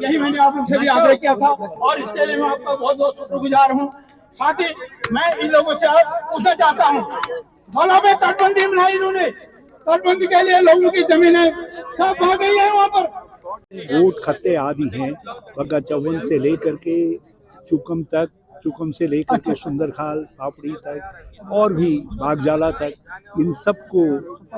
यही मैंने आप लोग से भी आग्रह किया था और इसके लिए मैं आपका बहुत बहुत शुक्रगुजार हूँ। साथ ही मैं इन लोगों से पूछना चाहता हूँ, बोला में तटबंदी बनाई इन्होंने, तटबंदी के लिए लोगों की जमीनें सब भाग गई है वहाँ पर। ऊँट खत्ते आदि हैं, बग्गा चौवन से लेकर के चुकम तक, चुकम से लेकर के सुंदरखाल पापड़ी तक और भी बागजाला तक, इन सबको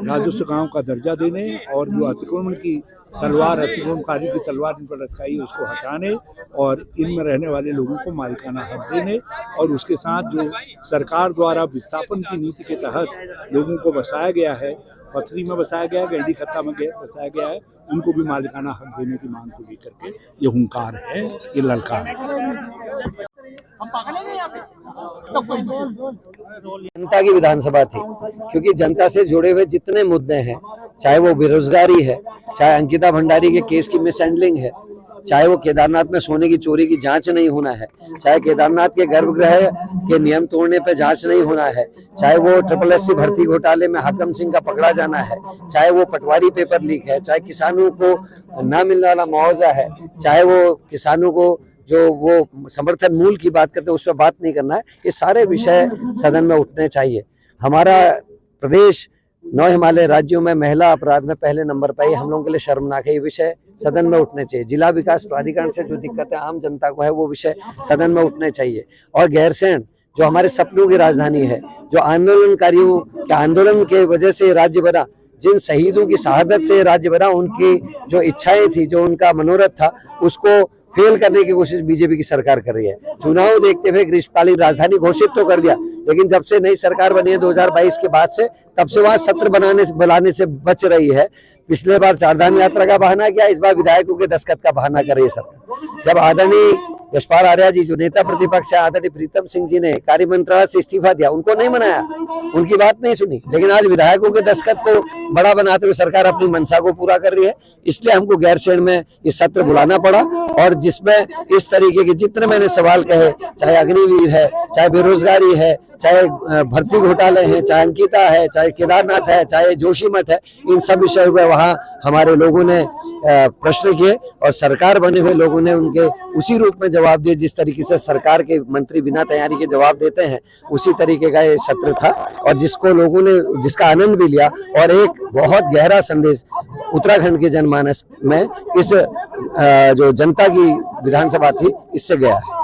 राजस्व गांव का दर्जा देने और जो अतिक्रमण की तलवार, अतिक्रमणकारी की तलवार इन पर लटकाई उसको हटाने और इनमें रहने वाले लोगों को मालिकाना हक देने और उसके साथ जो सरकार द्वारा विस्थापन की नीति के तहत लोगों को बसाया गया है, पथरी में बसाया गया है, गैंडी खत्ता में बसाया गया है, उनको भी मालिकाना हक देने की मांग को लेकर के ये हुंकार है, ये ललकार है। जनता की विधानसभा थी, क्योंकि जनता से जुड़े हुए जितने मुद्दे हैं, चाहे वो बेरोजगारी है, चाहे अंकिता भंडारी के केस की मिसहैंडलिंग है, चाहे वो केदारनाथ में सोने की चोरी की जांच नहीं होना है, चाहे केदारनाथ के गर्भगृह के नियम तोड़ने पे जांच नहीं होना है, चाहे वो SSC भर्ती घोटाले में हाकम सिंह का पकड़ा जाना है, चाहे वो पटवारी पेपर लीक है, चाहे किसानों को ना मिलने वाला मुआवजा है, चाहे वो किसानों को जो वो समर्थन मूल्य की बात करते हैं उस पर बात नहीं करना है, ये सारे विषय सदन में उठने चाहिए। हमारा प्रदेश 9 हिमालय राज्यों में महिला अपराध में पहले नंबर पर है, हम लोगों के लिए शर्मनाक है। ये विषय सदन में उठने चाहिए। जिला विकास प्राधिकरण से जो दिक्कतें आम जनता को है वो विषय सदन में उठने चाहिए। और गैरसैंण जो हमारे सपनों की राजधानी है, जो आंदोलनकारियों के आंदोलन के वजह से राज्य बना, जिन शहीदों की शहादत से राज्य बना, उनकी जो इच्छाएं थी, जो उनका मनोरथ था, उसको फेल करने की कोशिश बीजेपी की सरकार कर रही है। चुनाव देखते हुए ग्रीष्मकालीन राजधानी घोषित तो कर दिया, लेकिन जब से नई सरकार बनी है 2022 के बाद से, तब से वहां सत्र बुलाने से बच रही है। पिछले बार चारधाम यात्रा का बहाना किया, इस बार विधायकों के दस्तखत का बहाना कर रही है सरकार। जब आदरणीय यशपाल आर्या जी जो नेता प्रतिपक्ष है, आदरणीय प्रीतम सिंह जी ने कार्य मंत्रालय से इस्तीफा दिया, उनको नहीं मनाया, उनकी बात नहीं सुनी, लेकिन आज विधायकों के दस्तखत को बड़ा बनाते हुए सरकार अपनी मंशा को पूरा कर रही है। इसलिए हमको गैरसैंण में ये सत्र बुलाना पड़ा, और जिसमें इस तरीके के जितने मैंने सवाल कहे, चाहे अग्निवीर है, चाहे बेरोजगारी है, चाहे भर्ती घोटाले हैं, चाहे अंकिता है, चाहे केदारनाथ है, चाहे जोशीमठ है, इन सब विषयों पर वहाँ हमारे लोगों ने प्रश्न किए और सरकार बने हुए लोगों ने उनके उसी रूप में जवाब दिए जिस तरीके से सरकार के मंत्री बिना तैयारी के जवाब देते हैं, उसी तरीके का ये सत्र था। और जिसको लोगों ने जिसका आनंद भी लिया, और एक बहुत गहरा संदेश उत्तराखंड के जनमानस में इस जो जनता की विधानसभा थी, इससे गया है।